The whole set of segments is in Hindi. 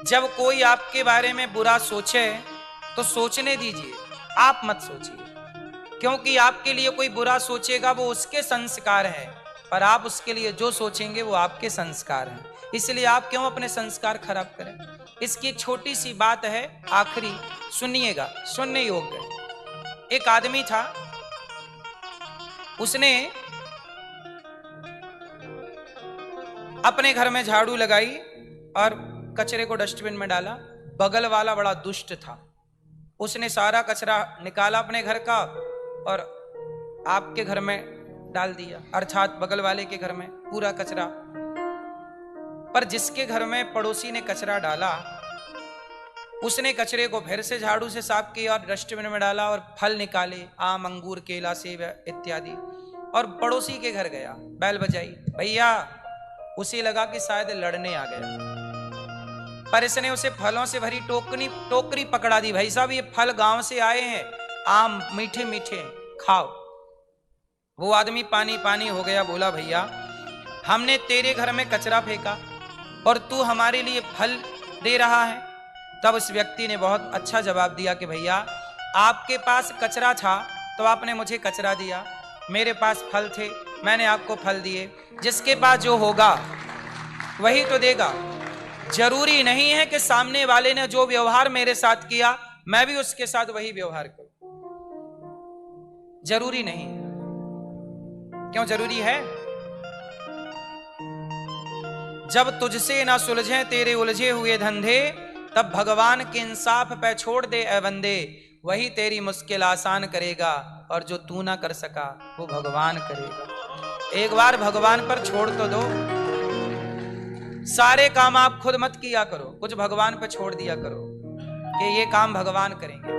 जब कोई आपके बारे में बुरा सोचे तो सोचने दीजिए, आप मत सोचिए, क्योंकि आपके लिए कोई बुरा सोचेगा वो उसके संस्कार है, पर आप उसके लिए जो सोचेंगे वो आपके संस्कार हैं। इसलिए आप क्यों अपने संस्कार खराब करें। इसकी एक छोटी सी बात है, आखिरी सुनिएगा, सुनने योग्य। एक आदमी था, उसने अपने घर में झाड़ू लगाई और कचरे को डस्टबिन में डाला। बगल वाला बड़ा दुष्ट था, उसने सारा कचरा निकाला अपने घर का और आपके घर में डाल दिया, अर्थात बगल वाले के घर में पूरा कचरा। पर जिसके घर में पड़ोसी ने कचरा डाला, उसने कचरे को फिर से झाड़ू से साफ किया और डस्टबिन में डाला और फल निकाले, आम, अंगूर, केला, सेब इत्यादि, और पड़ोसी के घर गया, बैल बजाई, भैया। उसे लगा कि शायद लड़ने आ गया, पर इसने उसे फलों से भरी टोकरी पकड़ा दी। भाई साहब, ये फल गांव से आए हैं, आम मीठे मीठे, खाओ। वो आदमी पानी पानी हो गया, बोला भैया हमने तेरे घर में कचरा फेंका और तू हमारे लिए फल दे रहा है। तब उस व्यक्ति ने बहुत अच्छा जवाब दिया कि भैया आपके पास कचरा था तो आपने मुझे कचरा दिया, मेरे पास फल थे मैंने आपको फल दिए। जिसके पास जो होगा वही तो देगा। जरूरी नहीं है कि सामने वाले ने जो व्यवहार मेरे साथ किया मैं भी उसके साथ वही व्यवहार करूं, जरूरी नहीं। क्यों जरूरी है? जब तुझसे ना सुलझे तेरे उलझे हुए धंधे, तब भगवान के इंसाफ पे छोड़ दे ए बंदे, वही तेरी मुश्किल आसान करेगा, और जो तू ना कर सका वो भगवान करेगा। एक बार भगवान पर छोड़ तो दो। सारे काम आप खुद मत किया करो, कुछ भगवान पर छोड़ दिया करो कि ये काम भगवान करेंगे।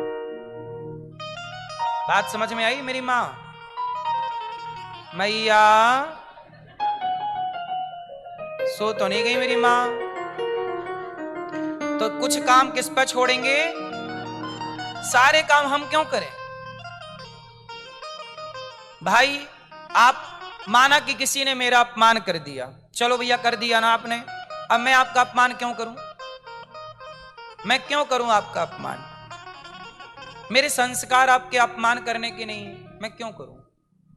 बात समझ में आई मेरी माँ? मैया सो तो नहीं गई मेरी माँ? तो कुछ काम किस पर छोड़ेंगे? सारे काम हम क्यों करें भाई? आप माना कि किसी ने मेरा अपमान कर दिया, चलो भैया कर दिया ना आपने, अब मैं आपका अपमान क्यों करूं? मैं क्यों करूं आपका अपमान? मेरे संस्कार आपके अपमान करने के नहीं है, मैं क्यों करूं?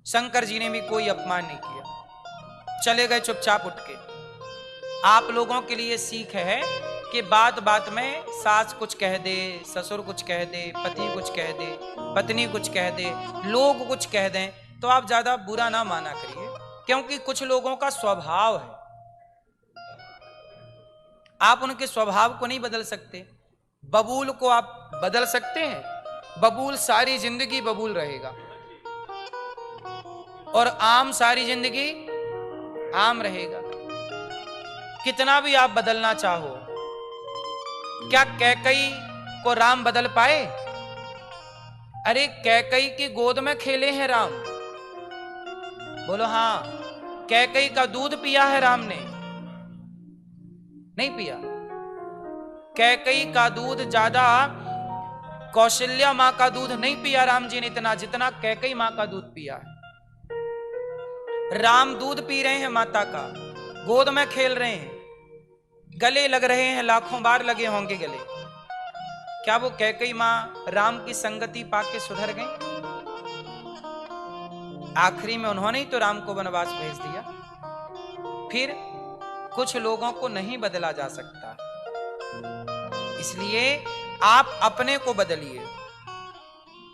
शंकर जी ने भी कोई अपमान नहीं किया, चले गए चुपचाप उठ के। आप लोगों के लिए सीख है कि बात बात में सास कुछ कह दे, ससुर कुछ कह दे, पति कुछ कह दे, पत्नी कुछ कह दे, लोग कुछ कह दें, तो आप ज्यादा बुरा ना माना करिए, क्योंकि कुछ लोगों का स्वभाव है, आप उनके स्वभाव को नहीं बदल सकते। बबूल को आप बदल सकते हैं, बबूल सारी जिंदगी बबूल रहेगा, और आम सारी जिंदगी आम रहेगा। कितना भी आप बदलना चाहो, क्या कैकई को राम बदल पाए? अरे कैकई की गोद में खेले हैं राम, बोलो हाँ। कैकई का दूध पिया है राम ने? नहीं पिया। कैकई का दूध ज्यादा कौशल्या मां का दूध नहीं पिया राम जी ने इतना, जितना कैकई मां का दूध पिया है। राम दूध पी रहे हैं माता का, गोद में खेल रहे हैं, गले लग रहे हैं, लाखों बार लगे होंगे गले। क्या वो कैकई मां राम की संगति पाके सुधर गई? आखिरी में उन्होंने ही तो राम को वनवास भेज दिया। फिर कुछ लोगों को नहीं बदला जा सकता, इसलिए आप अपने को बदलिए।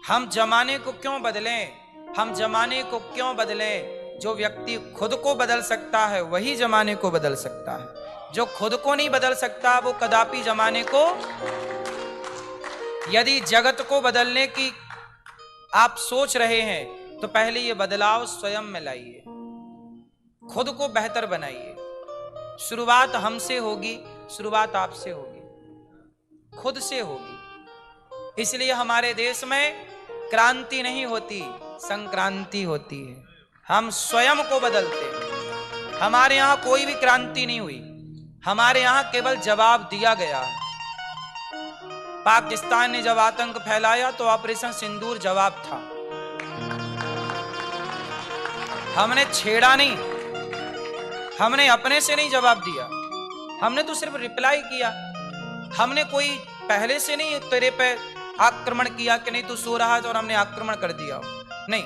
हम जमाने को क्यों बदलें? हम जमाने को क्यों बदलें? जो व्यक्ति खुद को बदल सकता है वही जमाने को बदल सकता है। जो खुद को नहीं बदल सकता वो कदापि जमाने को। यदि जगत को बदलने की आप सोच रहे हैं तो पहले ये बदलाव स्वयं में लाइए, खुद को बेहतर बनाइए। शुरुआत हमसे होगी, शुरुआत आपसे होगी, खुद से होगी। इसलिए हमारे देश में क्रांति नहीं होती, संक्रांति होती है। हम स्वयं को बदलते हैं। हमारे यहां कोई भी क्रांति नहीं हुई, हमारे यहां केवल जवाब दिया गया है। पाकिस्तान ने जब आतंक फैलाया तो ऑपरेशन सिंदूर जवाब था, हमने छेड़ा नहीं, हमने अपने से नहीं जवाब दिया, हमने तो सिर्फ रिप्लाई किया। हमने कोई पहले से नहीं तेरे पे आक्रमण किया कि नहीं तू सो रहा है तो और हमने आक्रमण कर दिया, नहीं।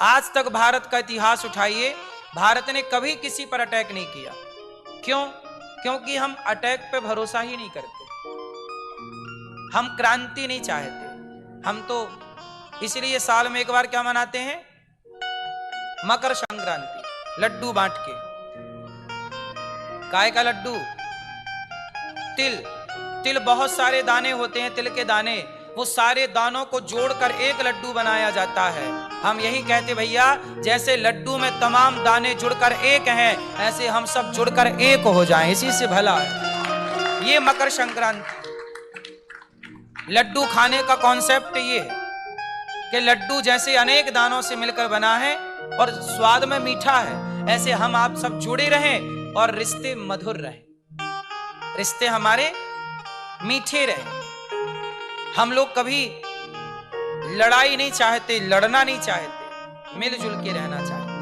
आज तक भारत का इतिहास उठाइए, भारत ने कभी किसी पर अटैक नहीं किया। क्यों? क्योंकि हम अटैक पे भरोसा ही नहीं करते, हम क्रांति नहीं चाहते। हम तो इसलिए साल में एक बार क्या मनाते हैं? मकर संक्रांति, लड्डू बांट के। काय का लड्डू? तिल। तिल बहुत सारे दाने होते हैं, तिल के दाने, वो सारे दानों को जोड़कर एक लड्डू बनाया जाता है। हम यही कहते भैया, जैसे लड्डू में तमाम दाने जुड़कर एक हैं, ऐसे हम सब जुड़कर एक हो जाएं, इसी से भला है। ये मकर संक्रांति। लड्डू खाने का कॉन्सेप्ट ये है कि लड्डू जैसे अनेक दानों से मिलकर बना है और स्वाद में मीठा है, ऐसे हम आप सब जुड़े रहें और रिश्ते मधुर रहें, रिश्ते हमारे मीठे रहें। हम लोग कभी लड़ाई नहीं चाहते, लड़ना नहीं चाहते, मिलजुल के रहना चाहते।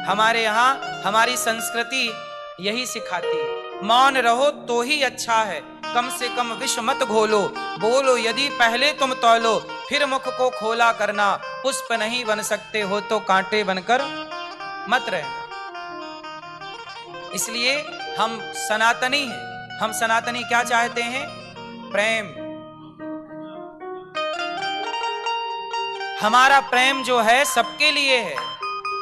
हमारे यहाँ हमारी संस्कृति यही सिखाती है, मौन रहो तो ही अच्छा है, कम से कम विष मत घोलो, बोलो यदि पहले तुम तौलो, फिर मुख को खोला करना, पुष्प नहीं बन सकते हो तो कांटे बनकर मत रहना। इसलिए हम सनातनी हैं। हम सनातनी क्या चाहते हैं? प्रेम। हमारा प्रेम जो है सबके लिए है,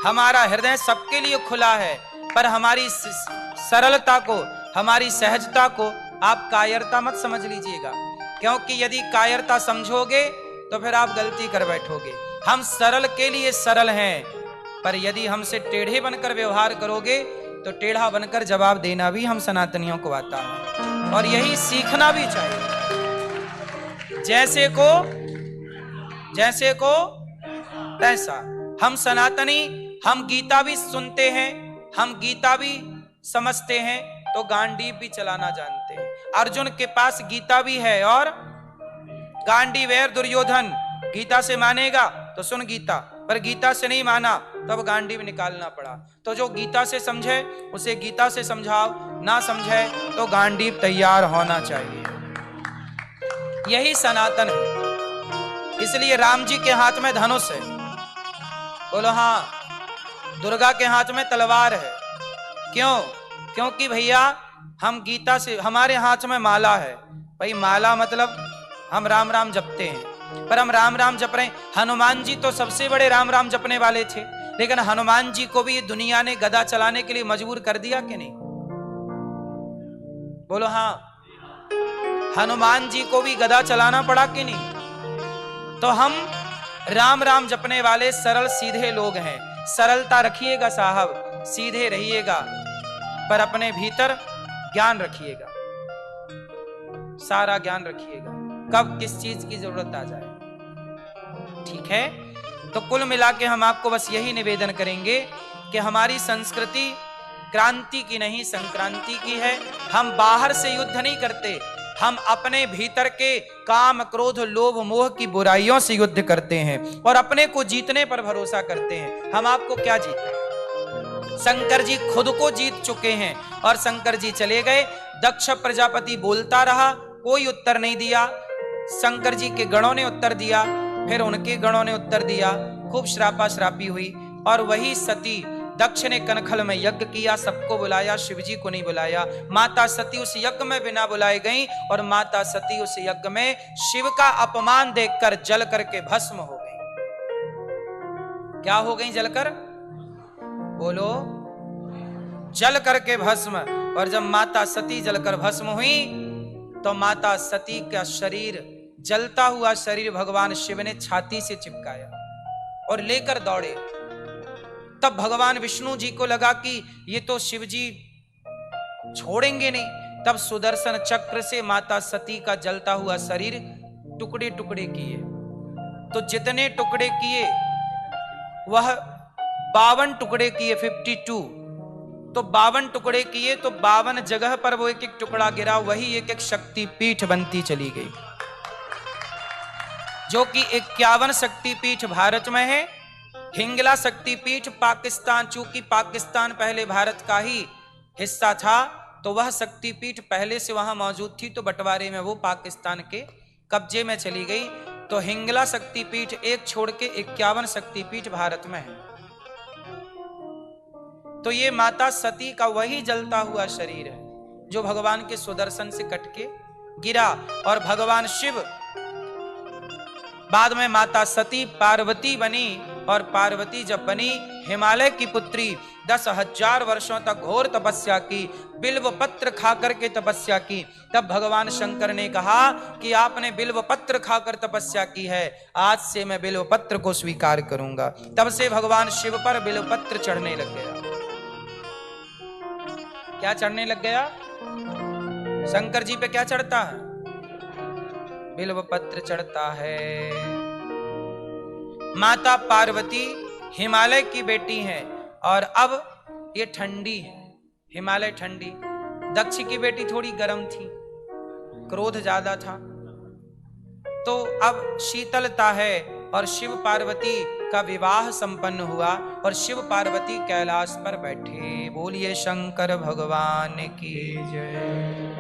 हमारा हृदय सबके लिए खुला है, पर हमारी सरलता को, हमारी सहजता को आप कायरता मत समझ लीजिएगा, क्योंकि यदि कायरता समझोगे तो फिर आप गलती कर बैठोगे। हम सरल के लिए सरल हैं, पर यदि हमसे टेढ़े बनकर व्यवहार करोगे तो टेढ़ा बनकर जवाब देना भी हम सनातनियों को आता है, और यही सीखना भी चाहिए। जैसे को तैसा। हम सनातनी, हम गीता भी सुनते हैं, हम गीता भी समझते हैं, तो गांडीव भी चलाना जानते हैं। अर्जुन के पास गीता भी है और गांडीवेर दुर्योधन। गीता से मानेगा तो सुन गीता, पर गीता से नहीं माना तब गांडीव निकालना पड़ा। तो जो गीता से समझे उसे गीता से समझाओ, ना समझे तो गांडीव तैयार होना चाहिए। यही सनातन है। इसलिए राम जी के हाथ में धनुष है, बोलो हाँ। दुर्गा के हाथ में तलवार है। क्यों? क्योंकि भैया हम गीता से, हमारे हाथ में माला है। भाई माला मतलब हम राम राम जपते हैं, पर हम राम राम जप रहे हैं। हनुमान जी तो सबसे बड़े राम राम जपने वाले थे, लेकिन हनुमान जी को भी दुनिया ने गदा चलाने के लिए मजबूर कर दिया कि नहीं? बोलो हाँ। हनुमान जी को भी गदा चलाना पड़ा कि नहीं? तो हम राम राम जपने वाले सरल सीधे लोग हैं। सरलता रखिएगा साहब, सीधे रहिएगा, पर अपने भीतर ज्ञान रखिएगा, सारा ज्ञान रखिएगा, कब किस चीज की जरूरत आ जाए। ठीक है? तो कुल मिला के हम आपको बस यही निवेदन करेंगे कि हमारी संस्कृति क्रांति की नहीं, संक्रांति की है। हम बाहर से युद्ध नहीं करते, हम अपने भीतर के काम, क्रोध, लोभ, मोह की बुराइयों से युद्ध करते हैं और अपने को जीतने पर भरोसा करते हैं। हम आपको क्या जीते? शंकर जी खुद को जीत चुके हैं और शंकर जी चले गए। दक्ष प्रजापति बोलता रहा, कोई उत्तर नहीं दिया। शंकर जी के गणों ने उत्तर दिया, फिर उनके गणों ने उत्तर दिया, खूब श्रापा श्रापी हुई। और वही सती, दक्ष ने कनखल में यज्ञ किया, सबको बुलाया, शिवजी को नहीं बुलाया। माता सती उस यज्ञ में बिना बुलाए गई और माता सती उस यज्ञ में शिव का अपमान देखकर जल करके भस्म हो गई। क्या हो गई जलकर? बोलो, जल करके भस्म। और जब माता सती जलकर भस्म हुई तो माता सती का शरीर, जलता हुआ शरीर भगवान शिव ने छाती से चिपकाया और लेकर दौड़े। तब भगवान विष्णु जी को लगा कि ये तो शिव जी छोड़ेंगे नहीं। तब सुदर्शन चक्र से माता सती का जलता हुआ शरीर टुकड़े टुकड़े किए। तो जितने टुकड़े किए वह 52 टुकड़े किए, 52। तो 52 टुकड़े किए तो 52 जगह पर वो एक एक टुकड़ा गिरा, वही एक एक शक्ति पीठ बनती चली गई, जो कि 51 शक्ति पीठ भारत में है। हिंगला शक्तिपीठ पाकिस्तान, चूंकि पाकिस्तान पहले भारत का ही हिस्सा था, तो वह शक्तिपीठ पहले से वहां मौजूद थी, तो बंटवारे में वो पाकिस्तान के कब्जे में चली गई। तो हिंगला शक्तिपीठ एक छोड़ के 51 शक्तिपीठ भारत में है। तो ये माता सती का वही जलता हुआ शरीर है जो भगवान के सुदर्शन से कट के गिरा। और भगवान शिव बाद में माता सती पार्वती बनी, और पार्वती जब बनी हिमालय की पुत्री 10,000 वर्षों तक घोर तपस्या की, बिल्व पत्र खाकर के तपस्या की। तब भगवान शंकर ने कहा कि आपने बिल्व पत्र खाकर तपस्या की है, आज से मैं बिल्व पत्र को स्वीकार करूंगा। तब से भगवान शिव पर बिल्व पत्र चढ़ने लग गया। क्या चढ़ने लग गया? शंकर जी पे क्या चढ़ता है? बिल्व पत्र चढ़ता है। माता पार्वती हिमालय की बेटी हैं, और अब ये ठंडी है, हिमालय ठंडी। दक्ष की बेटी थोड़ी गर्म थी, क्रोध ज्यादा था, तो अब शीतलता है। और शिव पार्वती का विवाह संपन्न हुआ, और शिव पार्वती कैलाश पर बैठे। बोलिए शंकर भगवान की जय।